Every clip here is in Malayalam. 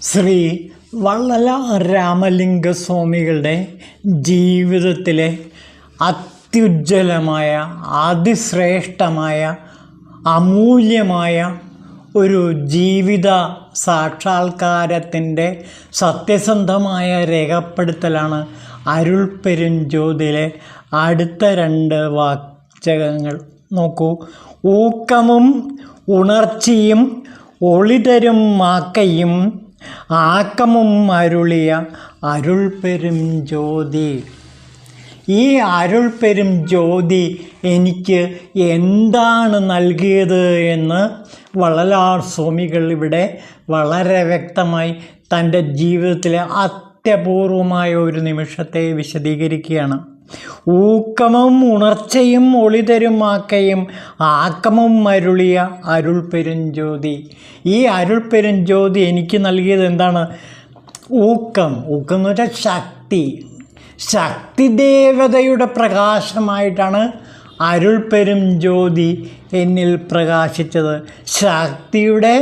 ശ്രീ വള്ളലാർ രാമലിംഗസ്വാമികളുടെ ജീവിതത്തിലെ അത്യുജ്വലമായ അതിശ്രേഷ്ഠമായ അമൂല്യമായ ഒരു ജീവിത സാക്ഷാത്കാരത്തിൻ്റെ സത്യസന്ധമായ രേഖപ്പെടുത്തലാണ് അരുൾപ്പെരുംജോതിയിലെ അടുത്ത രണ്ട് വാചകങ്ങൾ. നോക്കൂ. ഊക്കമും ഉണർച്ചയും ഒളിതരും മാക്കയും ആക്കമും അരുളിയ അരുൾപ്പെരും ജ്യോതി. ഈ അരുൾപ്പെരും ജ്യോതി എനിക്ക് എന്താണ് നൽകിയത് എന്ന് വള്ളലാർ സ്വാമികൾ ഇവിടെ വളരെ വ്യക്തമായി തൻ്റെ ജീവിതത്തിലെ അത്യപൂർവമായ ഒരു നിമിഷത്തെ വിശദീകരിക്കുകയാണ്. ഊക്കമും ഉണർച്ചയും ഒളിതരും മാക്കയും ആക്കമും അരുളിയ അരുൾപ്പെരുംജ്യോതി. ഈ അരുൾപ്പെരുംജ്യോതി എനിക്ക് നൽകിയത് എന്താണ്? ഊക്കം എന്ന് വെച്ചാൽ ശക്തിദേവതയുടെ പ്രകാശമായിട്ടാണ് അരുൾപ്പെരുംജ്യോതി എന്നിൽ പ്രകാശിച്ചത്. ശക്തിയുടെ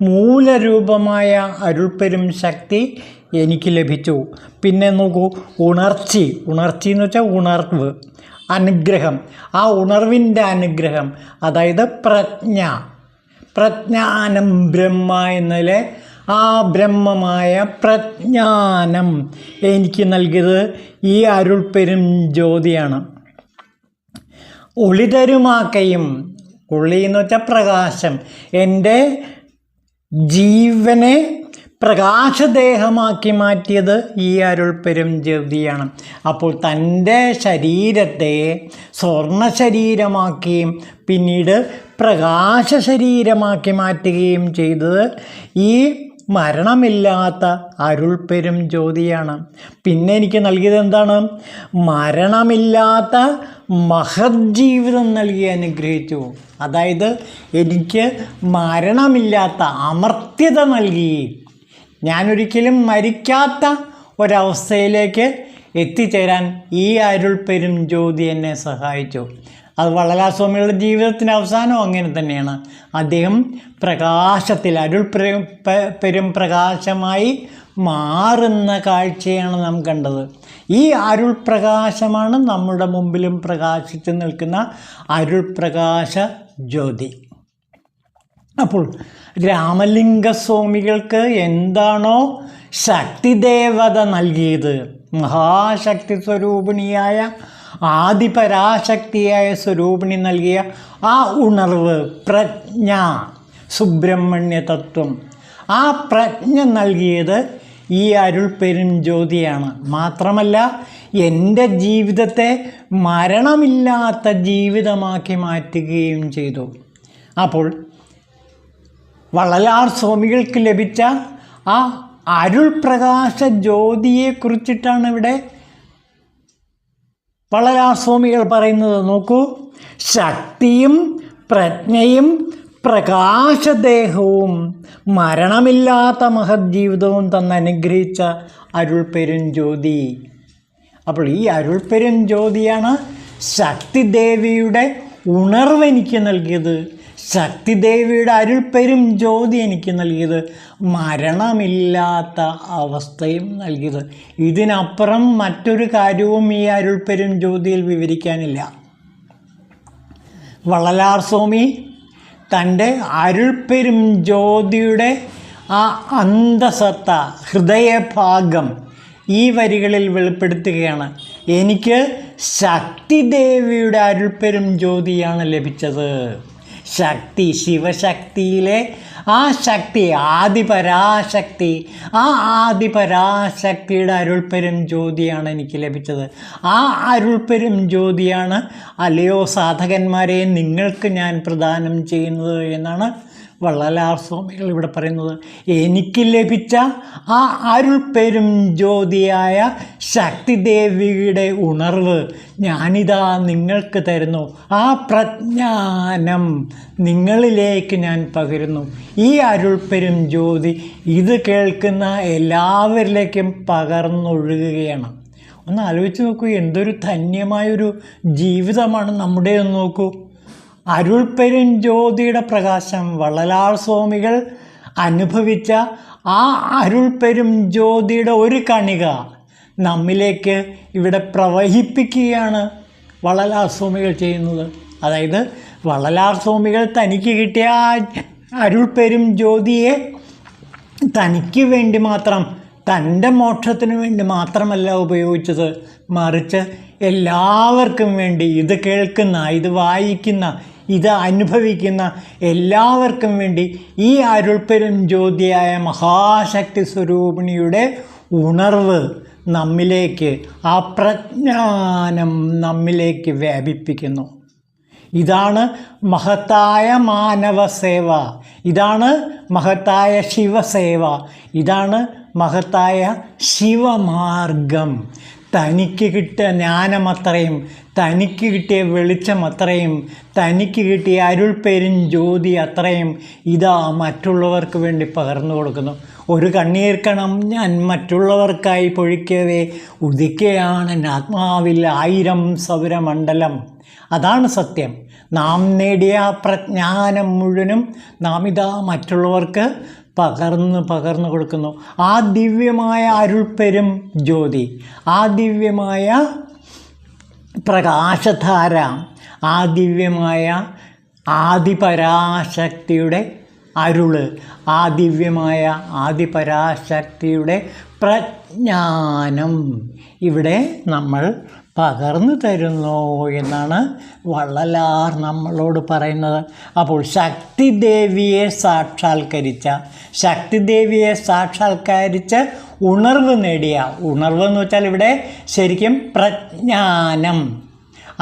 മൂലരൂപമായ അരുൾപ്പെരും ശക്തി എനിക്ക് ലഭിച്ചു. പിന്നെ നോക്കൂ, ഉണർച്ചി എന്ന് വെച്ചാൽ ഉണർവ്, അനുഗ്രഹം. ആ ഉണർവിൻ്റെ അനുഗ്രഹം, അതായത് പ്രജ്ഞാനം ബ്രഹ്മ എന്നതിലെ ആ ബ്രഹ്മമായ പ്രജ്ഞാനം എനിക്ക് നൽകിയത് ഈ അരുൾപ്പെരും ജ്യോതിയാണ്. ഒളിതരുമാക്കയും, ഒളി എന്ന് വെച്ചാൽ പ്രകാശം, എൻ്റെ ജീവനെ പ്രകാശദേഹമാക്കി മാറ്റിയത് ഈ അരുൾപ്പെരും ജ്യോതിയാണ്. അപ്പോൾ തൻ്റെ ശരീരത്തെ സ്വർണ്ണ ശരീരമാക്കുകയും പിന്നീട് പ്രകാശ ശരീരമാക്കി മാറ്റുകയും ചെയ്തത് ഈ മരണമില്ലാത്ത അരുൾപ്പെരും ജ്യോതിയാണ്. പിന്നെ എനിക്ക് നൽകിയത് എന്താണ്? മരണമില്ലാത്ത മഹത് ജീവിതം നൽകി അനുഗ്രഹിച്ചു. അതായത് എനിക്ക് മരണമില്ലാത്ത അമർത്യത നൽകി. ഞാനൊരിക്കലും മരിക്കാത്ത ഒരവസ്ഥയിലേക്ക് എത്തിച്ചേരാൻ ഈ അരുൾപ്പെരും ജ്യോതി എന്നെ സഹായിച്ചു. അത് വള്ളലാർ സ്വാമികളുടെ ജീവിതത്തിൻ്റെ അവസാനം അങ്ങനെ തന്നെയാണ്. അദ്ദേഹം പ്രകാശത്തിൽ അരുൾപ്പെരും പ്രകാശമായി മാറുന്ന കാഴ്ചയാണ് നാം കണ്ടത്. ഈ അരുൾപ്രകാശമാണ് നമ്മുടെ മുമ്പിലും പ്രകാശിച്ചു നിൽക്കുന്ന അരുൾപ്രകാശ ജ്യോതി. അപ്പോൾ രാമലിംഗസ്വാമികൾക്ക് എന്താണോ ശക്തിദേവത നൽകിയത്, മഹാശക്തി സ്വരൂപിണിയായ ആദിപരാശക്തിയായ സ്വരൂപിണി നൽകിയ ആ ഉണർവ്, പ്രജ്ഞ, സുബ്രഹ്മണ്യ തത്വം, ആ പ്രജ്ഞ നൽകിയത് ഈ അരുൾപ്പെരും ജ്യോതിയാണ്. മാത്രമല്ല എൻ്റെ ജീവിതത്തെ മരണമില്ലാത്ത ജീവിതമാക്കി മാറ്റുകയും ചെയ്തു. അപ്പോൾ വള്ളലാർ സ്വാമികൾക്ക് ലഭിച്ച ആ അരുൾപ്രകാശ ജ്യോതിയെക്കുറിച്ചിട്ടാണ് ഇവിടെ വള്ളലാർ സ്വാമികൾ പറയുന്നത്. നോക്കൂ, ശക്തിയും പ്രജ്ഞയും പ്രകാശദേഹവും മരണമില്ലാത്ത മഹത് ജീവിതവും തന്നനുഗ്രഹിച്ച അരുൾപ്പെരും ജ്യോതി. അപ്പോൾ ഈ അരുൾപ്പെരും ജ്യോതിയാണ് ശക്തിദേവിയുടെ ഉണർവ് എനിക്ക് നൽകിയത്, ശക്തിദേവിയുടെ അരുൾപ്പെരും ജ്യോതി എനിക്ക് നൽകിയത്, മരണമില്ലാത്ത അവസ്ഥയും നൽകിയത്. ഇതിനപ്പുറം മറ്റൊരു കാര്യവും ഈ അരുൾപ്പെരും ജ്യോതിയിൽ വിവരിക്കാനില്ല. വള്ളലാർ സ്വാമി തൻ്റെ അരുൾപ്പെരും ജ്യോതിയുടെ ആ അന്തസത്ത, ഹൃദയഭാഗം ഈ വരികളിൽ വെളിപ്പെടുത്തുകയാണ്. എനിക്ക് ശക്തിദേവിയുടെ അരുൾപ്പെരും ജ്യോതിയാണ് ലഭിച്ചത്. ശക്തി, ശിവശക്തിയിലെ ആ ശക്തി, ആദിപരാശക്തി, ആ ആദിപരാശക്തിയുടെ അരുൾപ്പെരും ജ്യോതിയാണ് എനിക്ക് ലഭിച്ചത്. ആ അരുൾപ്പെരും ജ്യോതിയാണ് അല്ലയോ സാധകന്മാരെ നിങ്ങൾക്ക് ഞാൻ പ്രദാനം ചെയ്യുന്നത് എന്നാണ് വള്ളലാർ സ്വാമികൾ ഇവിടെ പറയുന്നത്. എനിക്ക് ലഭിച്ച ആ അരുൾപ്പെരും ജ്യോതിയായ ശക്തിദേവിയുടെ ഉണർവ് ഞാനിതാ നിങ്ങൾക്ക് തരുന്നു. ആ പ്രജ്ഞാനം നിങ്ങളിലേക്ക് ഞാൻ പകരുന്നു. ഈ അരുൾപ്പെരും ജ്യോതി ഇത് കേൾക്കുന്ന എല്ലാവരിലേക്കും പകർന്നൊഴുകുകയാണ്. ഒന്ന് ആലോചിച്ച് നോക്കൂ, എന്തൊരു ധന്യമായൊരു ജീവിതമാണ് നമ്മുടേതെന്ന് നോക്കൂ. അരുൾപ്പെരും ജ്യോതിയുടെ പ്രകാശം, വള്ളലാർ സ്വാമികൾ അനുഭവിച്ച ആ അരുൾപ്പെരും ജ്യോതിയുടെ ഒരു കണിക നമ്മിലേക്ക് ഇവിടെ പ്രവഹിപ്പിക്കുകയാണ് വള്ളലാർ സ്വാമികൾ ചെയ്യുന്നത്. അതായത് വള്ളലാർ സ്വാമികൾ തനിക്ക് കിട്ടിയ ആ അരുൾപ്പെരും ജ്യോതിയെ തനിക്ക് വേണ്ടി മാത്രം, തൻ്റെ മോക്ഷത്തിന് വേണ്ടി മാത്രമല്ല ഉപയോഗിച്ചത്, മറിച്ച് എല്ലാവർക്കും വേണ്ടി, ഇത് കേൾക്കുന്ന, ഇത് വായിക്കുന്ന, ഇത് അനുഭവിക്കുന്ന എല്ലാവർക്കും വേണ്ടി ഈ അരുൾപ്പെരും ജ്യോതിയായ മഹാശക്തി സ്വരൂപിണിയുടെ ഉണർവ് നമ്മിലേക്ക്, ആ പ്രജ്ഞാനം നമ്മിലേക്ക് വ്യാപിപ്പിക്കുന്നു. ഇതാണ് മഹത്തായ മാനവസേവ, ഇതാണ് മഹത്തായ ശിവസേവ, ഇതാണ് മഹത്തായ ശിവമാർഗം. തനിക്ക് കിട്ടിയ ജ്ഞാനമത്രയും, തനിക്ക് കിട്ടിയ വെളിച്ചമത്രയും, തനിക്ക് കിട്ടിയ അരുൾപ്പെരും ജ്യോതി അത്രയും ഇതാ മറ്റുള്ളവർക്ക് വേണ്ടി പകർന്നു കൊടുക്കുന്നു. ഒരു കണ്ണീർ കണം ഞാൻ മറ്റുള്ളവർക്കായി പൊഴിക്കവേ ഉദിക്കുകയാണ് ആത്മാവിൽ 1000 സൗരമണ്ഡലം. അതാണ് സത്യം. നാം നേടിയ പ്രജ്ഞാനം മുഴുവനും നാം ഇതാ മറ്റുള്ളവർക്ക് പകർന്നു കൊടുക്കുന്നു. ആ ദിവ്യമായ അരുൾപ്പെരും ജ്യോതി, ആ ദിവ്യമായ പ്രകാശധാര, ആ ദിവ്യമായ ആദിപരാശക്തിയുടെ അരുള്, ആ ദിവ്യമായ ആദിപരാശക്തിയുടെ പ്രജ്ഞാനം ഇവിടെ നമ്മൾ പകർന്നു തരുന്നു എന്നാണ് വള്ളലാർ നമ്മളോട് പറയുന്നത്. അപ്പോൾ ശക്തിദേവിയെ സാക്ഷാത്കരിച്ച് ഉണർവ് നേടിയ, ഉണർവ് എന്ന് വെച്ചാൽ ഇവിടെ ശരിക്കും പ്രജ്ഞാനം,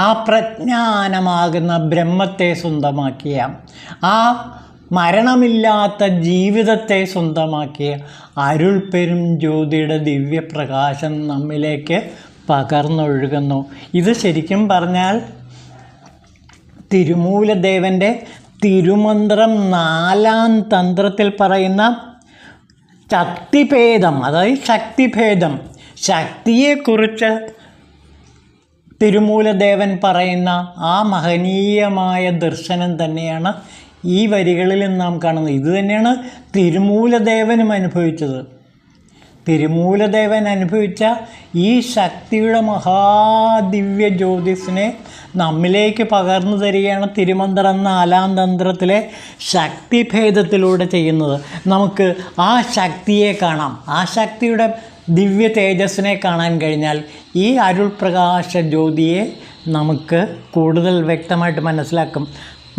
ആ പ്രജ്ഞാനമാകുന്ന ബ്രഹ്മത്തെ സ്വന്തമാക്കിയ, ആ മരണമില്ലാത്ത ജീവിതത്തെ സ്വന്തമാക്കിയ അരുൾപ്പെരും ജ്യോതിയുടെ ദിവ്യപ്രകാശം നമ്മിലേക്ക് പകർന്നൊഴുകുന്നു. ഇത് ശരിക്കും പറഞ്ഞാൽ തിരുമൂലദേവൻ്റെ തിരുമന്ത്രം 4-ാം തന്ത്രത്തിൽ പറയുന്ന ശക്തിഭേദം, അതായത് ശക്തിഭേദം, ശക്തിയെക്കുറിച്ച് തിരുമൂലദേവൻ പറയുന്ന ആ മഹനീയമായ ദർശനം തന്നെയാണ് ഈ വരികളിൽ നാം കാണുന്നത്. ഇത് തന്നെയാണ് തിരുമൂലദേവനും അനുഭവിച്ചത്. തിരുമൂലദേവൻ അനുഭവിച്ച ഈ ശക്തിയുടെ മഹാദിവ്യ ജ്യോതിസിനെ നമ്മിലേക്ക് പകർന്നു തരികയാണ് തിരുമന്ത്രം 4-ാം തന്ത്രത്തിലെ ശക്തിഭേദത്തിലൂടെ ചെയ്യുന്നത്. നമുക്ക് ആ ശക്തിയെ കാണാം. ആ ശക്തിയുടെ ദിവ്യ തേജസ്സിനെ കാണാൻ കഴിഞ്ഞാൽ ഈ അരുൾപ്രകാശ ജ്യോതിയെ നമുക്ക് കൂടുതൽ വ്യക്തമായിട്ട്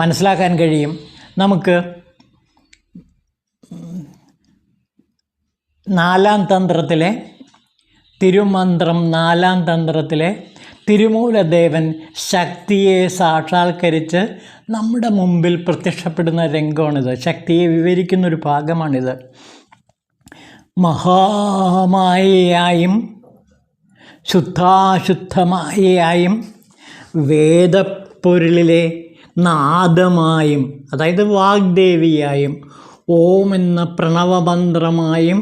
മനസ്സിലാക്കാൻ കഴിയും. നമുക്ക് 4-ാം തന്ത്രത്തിലെ തിരുമന്ത്രം 4-ാം തന്ത്രത്തിലെ തിരുമൂലദേവൻ ശക്തിയെ സാക്ഷാത്കരിച്ച് നമ്മുടെ മുമ്പിൽ പ്രത്യക്ഷപ്പെടുന്ന രംഗമാണിത്. ശക്തിയെ വിവരിക്കുന്നൊരു ഭാഗമാണിത്. മഹാമായയായും ശുദ്ധാശുദ്ധമായയായും വേദപ്പൊരുളിലെ നാദമായും, അതായത് വാഗ്ദേവിയായും, ഓം എന്ന പ്രണവമന്ത്രമായും,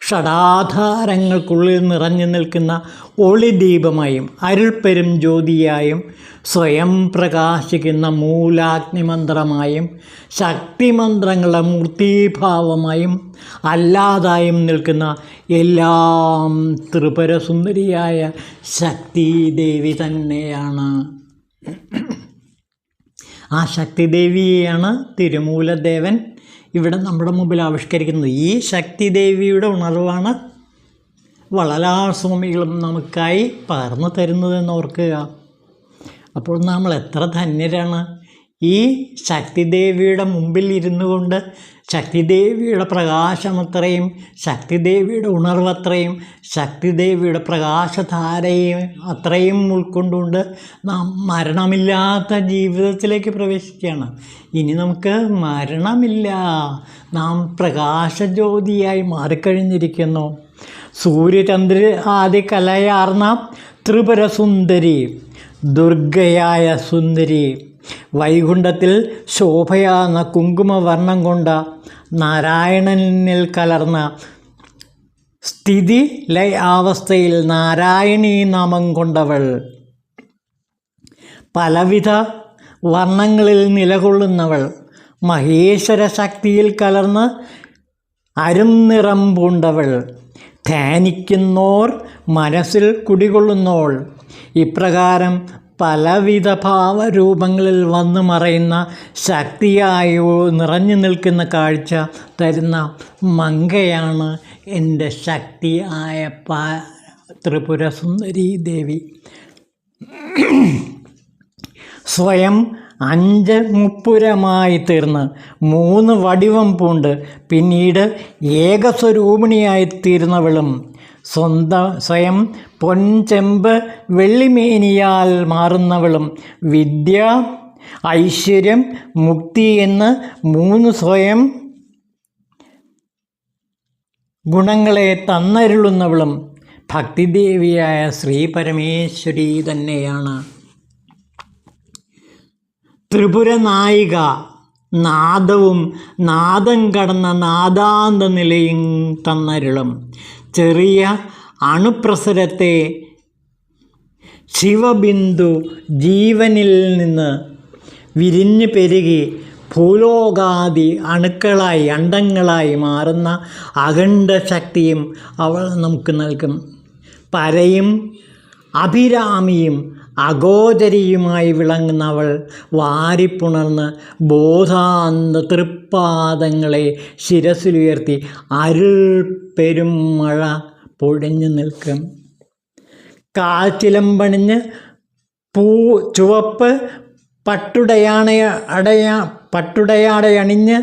ഷടാധാരങ്ങൾക്കുള്ളിൽ നിറഞ്ഞു നിൽക്കുന്ന ഒളിദീപമായും, അരുൾപ്പെരും ജ്യോതിയായും, സ്വയം പ്രകാശിക്കുന്ന മൂലാഗ്നിമന്ത്രമായും, ശക്തിമന്ത്രങ്ങളുടെ മൂർത്തീഭാവമായും, അല്ലാതായും നിൽക്കുന്ന എല്ലാം ത്രിപുരസുന്ദരിയായ ശക്തിദേവി തന്നെയാണ്. ആ ശക്തിദേവിയെയാണ് തിരുമൂലദേവൻ ഇവിടെ നമ്മുടെ മുമ്പിൽ ആവിഷ്കരിക്കുന്നത്. ഈ ശക്തിദേവിയുടെ ഉണർവാണ് വള്ളലാർ സ്വാമികളും നമുക്കായി പകർന്നു തരുന്നതെന്ന് ഓർക്കുക. അപ്പോൾ നമ്മൾ എത്ര ധന്യരാണ്. ഈ ശക്തിദേവിയുടെ മുമ്പിൽ ഇരുന്നു കൊണ്ട് ശക്തിദേവിയുടെ പ്രകാശമത്രയും, ശക്തിദേവിയുടെ ഉണർവത്രയും, ശക്തിദേവിയുടെ പ്രകാശധാരയും അത്രയും ഉൾക്കൊണ്ടുകൊണ്ട് നാം മരണമില്ലാത്ത ജീവിതത്തിലേക്ക് പ്രവേശിക്കുകയാണ്. ഇനി നമുക്ക് മരണമില്ല, നാം പ്രകാശജ്യോതിയായി മാറിക്കഴിഞ്ഞിരിക്കുന്നു. സൂര്യചന്ദ്ര ആദി കലയാർന്ന ത്രിപുരസുന്ദരി, ദുർഗയായ സുന്ദരി, വൈകുണ്ഠത്തിൽ ശോഭയാർന്ന കുങ്കുമവർണ്ണം കൊണ്ട നാരായണനിൽ കലർന്ന സ്ഥിതി ലയ അവസ്ഥയിൽ നാരായണീ നാമം കൊണ്ടവൾ, പലവിധ വർണ്ണങ്ങളിൽ നിലകൊള്ളുന്നവൾ, മഹേശ്വര ശക്തിയിൽ കലർന്ന് അരുംനിറം പൂണ്ടവൾ, ധ്യാനിക്കുന്നോർ മനസ്സിൽ കുടികൊള്ളുന്നോൾ. ഇപ്രകാരം പലവിധ ഭാവരൂപങ്ങളിൽ വന്നു മറയുന്ന ശക്തിയായോ നിറഞ്ഞു നിൽക്കുന്ന കാഴ്ച തരുന്ന മങ്കയാണ് എൻ്റെ ശക്തിയായ ത്രിപുര സുന്ദരി ദേവി. സ്വയം 5 മുപ്പുരമായി തീർന്ന് 3 വടിവം പൂണ്ട് പിന്നീട് ഏകസ്വരൂപിണിയായി തീർന്നവളും സ്വയം പൊൻചെമ്പ് വെള്ളിമേനിയാൽ മാറുന്നവളും വിദ്യ, ഐശ്വര്യം, മുക്തി എന്ന് 3 സ്വയം ഗുണങ്ങളെ തന്നരുളുന്നവളും ഭക്തിദേവിയായ ശ്രീ പരമേശ്വരി തന്നെയാണ്. ത്രിപുര നായിക, നാദവും നാദം കടന്ന നാദാന്ത നിലയും തന്നരുളും. ചെറിയ അണുപ്രസരത്തെ ശിവബിന്ദു ജീവനിൽ നിന്ന് വിരിഞ്ഞു പെരുകി ഭൂലോകാദി അണുക്കളായി അണ്ടങ്ങളായി മാറുന്ന അഖണ്ഡ ശക്തിയും അവൾ നമുക്ക് നൽകും. പരയും അഭിരാമിയും അഗോചരിയുമായി വിളങ്ങുന്നവൾ വാരിപ്പുണർന്ന് ബോധാന്ത തൃപ്പാദങ്ങളെ ശിരസിലുയർത്തി അരുൾ പെരും മഴ പൊഴിഞ്ഞു നിൽക്കും. കാൽച്ചിലമ്പണിഞ്ഞ് ചുവപ്പ് പട്ടുടയാടയണിഞ്ഞ്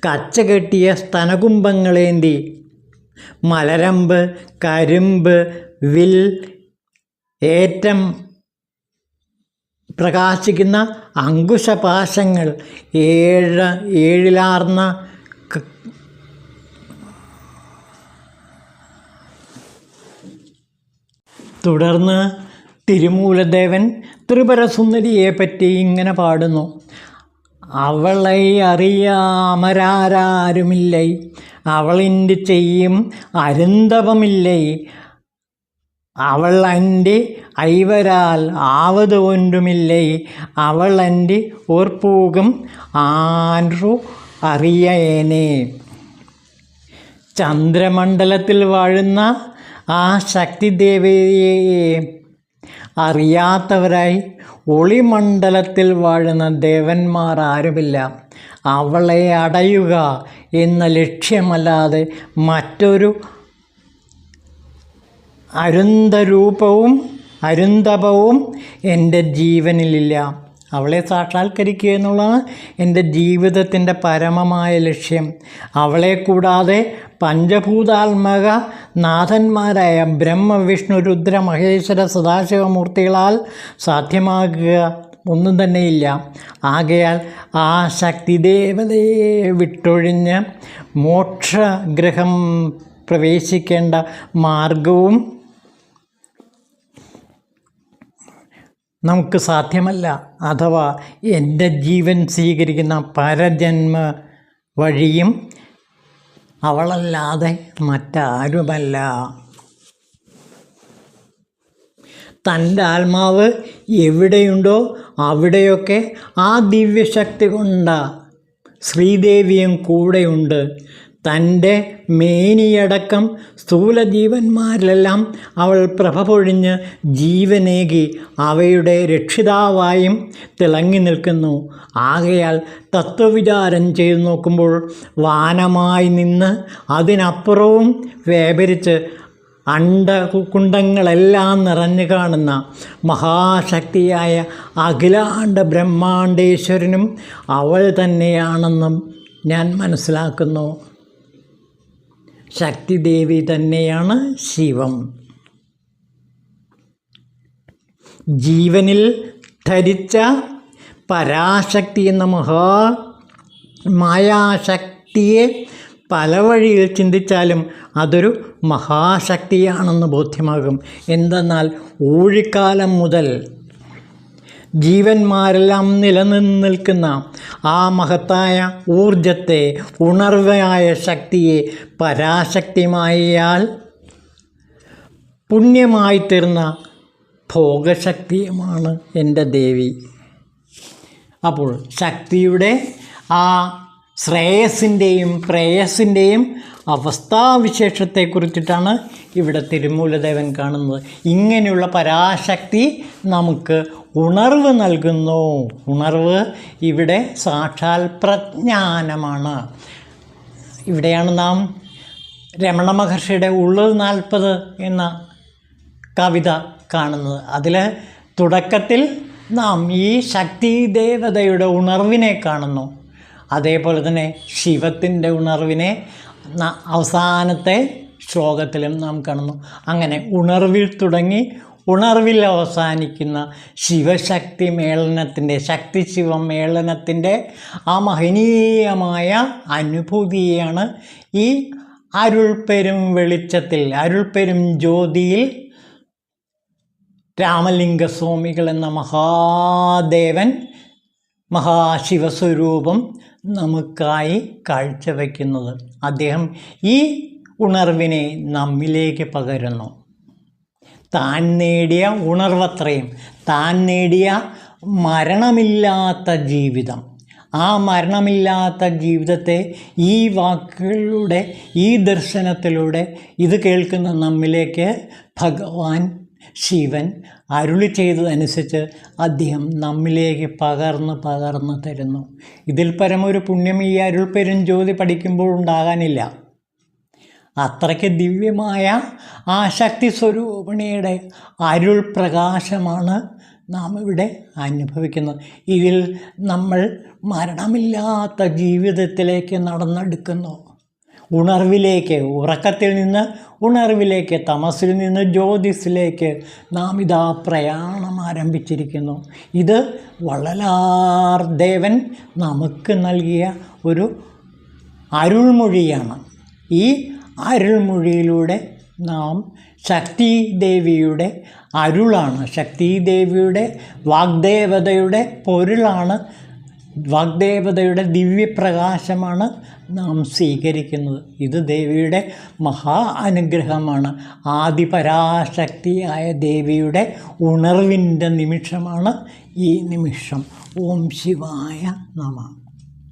കച്ച കെട്ടിയ സ്തനകുംഭങ്ങളേന്തി മലരമ്പ്, കരിമ്പ്, വിൽ ഏറ്റം പ്രകാശിക്കുന്ന അങ്കുശപാശങ്ങൾ, ഏഴിലാർന്ന തുടർന്ന് തിരുമൂലദേവൻ ത്രിപുരസുന്ദരിയെപ്പറ്റി ഇങ്ങനെ പാടുന്നു. അവളെ അറിയാമരാരുമില്ലേ, അവളിൻ്റെ ചെയ്യും അരുന്തവമില്ലേ, അവൾ എൻ്റെ ഐവരാൽ ആവത് ഒന്നുമില്ലേ, അവൾ എൻ്റെ ഓർപ്പൂകം ആൻറു അറിയേനേ. ചന്ദ്രമണ്ഡലത്തിൽ വാഴുന്ന ആ ശക്തിദേവിയെ അറിയാത്തവരായി ഒളിമണ്ഡലത്തിൽ വാഴുന്ന ദേവന്മാർ ആരുമില്ല. അവളെ അടയുക എന്ന ലക്ഷ്യമല്ലാതെ മറ്റൊരു അരുന്തപവും എൻ്റെ ജീവനിലില്ല. അവളെ സാക്ഷാത്കരിക്കുക എന്നുള്ളതാണ് എൻ്റെ ജീവിതത്തിൻ്റെ പരമമായ ലക്ഷ്യം. അവളെ കൂടാതെ പഞ്ചഭൂതാത്മക നാഥന്മാരായ ബ്രഹ്മ, വിഷ്ണു, രുദ്ര, മഹേശ്വര, സദാശിവമൂർത്തികളാൽ സാധ്യമാകുക ഒന്നും തന്നെയില്ല. ആകയാൽ ആ ശക്തിദേവതയെ വിട്ടൊഴിഞ്ഞ് മോക്ഷഗ്രഹം പ്രവേശിക്കേണ്ട മാർഗവും നമുക്ക് സാധ്യമല്ല. അഥവാ എൻ്റെ ജീവൻ സ്വീകരിക്കുന്ന പരജന്മ വഴിയും അവളല്ലാതെ മറ്റാരുമല്ല. തൻ്റെ ആത്മാവ് എവിടെയുണ്ടോ അവിടെയൊക്കെ ആ ദിവ്യശക്തി കൊണ്ട ശ്രീദേവിയും കൂടെയുണ്ട്. തൻ്റെ മേനിയടക്കം സ്ഥൂലജീവന്മാരിലെല്ലാം അവൾ പ്രഭ പൊഴിഞ്ഞ് ജീവനേകി അവയുടെ രക്ഷിതാവായും തിളങ്ങി നിൽക്കുന്നു. ആകയാൽ തത്വവിചാരം ചെയ്തു നോക്കുമ്പോൾ വാനമായി നിന്ന് അതിനപ്പുറവും വ്യാപരിച്ച് അണ്ടകുണ്ടങ്ങളെല്ലാം നിറഞ്ഞു കാണുന്ന മഹാശക്തിയായ അഖിലാണ്ട ബ്രഹ്മാണ്ടേശ്വരനും അവൾ തന്നെയാണെന്നും ഞാൻ മനസ്സിലാക്കുന്നു. ശക്തിദേവി തന്നെയാണ് ശിവം. ജീവനിൽ ധരിച്ച പരാശക്തി എന്ന മായാശക്തിയെ പല വഴിയിൽ ചിന്തിച്ചാലും അതൊരു മഹാശക്തിയാണെന്ന് ബോധ്യമാകും. എന്തെന്നാൽ ഊഴിക്കാലം മുതൽ ജീവന്മാരെല്ലാം നിലനിൽക്കുന്ന ആ മഹത്തായ ഊർജത്തെ, ഉണർവായ ശക്തിയെ പരാശക്തിമായാൽ പുണ്യമായി തീർന്ന ഭോഗശക്തിയുമാണ് എൻ്റെ ദേവി. അപ്പോൾ ശക്തിയുടെ ആ ശ്രേയസിൻ്റെയും പ്രേയസിൻ്റെയും അവസ്ഥാവിശേഷത്തെക്കുറിച്ചിട്ടാണ് ഇവിടെ തിരുമൂലദേവൻ കാണുന്നത്. ഇങ്ങനെയുള്ള പരാശക്തി നമുക്ക് ഉണർവ് നൽകുന്നു. ഉണർവ് ഇവിടെ സാക്ഷാൽ പ്രജ്ഞാനമാണ്. ഇവിടെയാണ് നാം രമണ മഹർഷിയുടെ ഉള്ളത് 40 എന്ന കവിത കാണുന്നത്. അതിൽ തുടക്കത്തിൽ നാം ഈ ശക്തി ദേവതയുടെ ഉണർവിനെ കാണുന്നു. അതേപോലെ തന്നെ ശിവത്തിൻ്റെ ഉണർവിനെ അവസാനത്തെ ശ്ലോകത്തിലും നാം കാണുന്നു. അങ്ങനെ ഉണർവിൽ തുടങ്ങി ഉണർവിൽ അവസാനിക്കുന്ന ശിവശക്തി മേളനത്തിൻ്റെ, ശക്തി ശിവമേളനത്തിൻ്റെ ആ മഹനീയമായ അനുഭൂതിയാണ് ഈ അരുൾപ്പെരും വെളിച്ചത്തിൽ, അരുൾപ്പെരും ജ്യോതിയിൽ രാമലിംഗസ്വാമികൾ എന്ന മഹാദേവൻ, മഹാശിവസ്വരൂപം നമുക്കായി കാഴ്ചവെക്കുന്നത്. അദ്ദേഹം ഈ ഉണർവിനെ നമ്മിലേക്ക് പകരുന്നു. താൻ നേടിയ ഉണർവത്രയും, താൻ നേടിയ മരണമില്ലാത്ത ജീവിതം, ആ മരണമില്ലാത്ത ജീവിതത്തെ ഈ വാക്കുകളിലൂടെ, ഈ ദർശനത്തിലൂടെ, ഇത് കേൾക്കുന്ന നമ്മിലേക്ക് ഭഗവാൻ ശിവൻ അരുളി ചെയ്തതനുസരിച്ച് അദ്ദേഹം നമ്മിലേക്ക് പകർന്ന് തരുന്നു. ഇതിൽ പരമൊരു പുണ്യം ഈ അരുൾപ്പെരും ജ്യോതി പഠിക്കുമ്പോൾ ഉണ്ടാകാനില്ല. അത്രയ്ക്ക് ദിവ്യമായ ആ ശക്തി സ്വരൂപിണിയുടെ അരുൾ പ്രകാശമാണ് നാം ഇവിടെ അനുഭവിക്കുന്നത്. ഇതിൽ നമ്മൾ മരണമില്ലാത്ത ജീവിതത്തിലേക്ക് നടന്നെടുക്കുന്നു. ഉണർവിലേക്ക്, ഉറക്കത്തിൽ നിന്ന് ഉണർവിലേക്ക്, തമസിൽ നിന്ന് ജ്യോതിസിലേക്ക് നാം ഇതാ പ്രയാണം ആരംഭിച്ചിരിക്കുന്നു. ഇത് വള്ളലാർ ദേവൻ നമുക്ക് നൽകിയ ഒരു അരുൾമൊഴിയാണ്. ഈ അരുൾമൊഴിയിലൂടെ നാം ശക്തി ദേവിയുടെ അരുളാണ്, ശക്തി ദേവിയുടെ വാഗ്ദേവതയുടെ പൊരുളാണ്, വാഗ്ദേവതയുടെ ദിവ്യപ്രകാശമാണ് നാം സ്വീകരിക്കുന്നത്. ഇത് ദേവിയുടെ മഹാ അനുഗ്രഹമാണ്. ആദിപരാശക്തിയായ ദേവിയുടെ ഉണർവിൻ്റെ നിമിഷമാണ് ഈ നിമിഷം. ഓം ശിവായ നമഃ.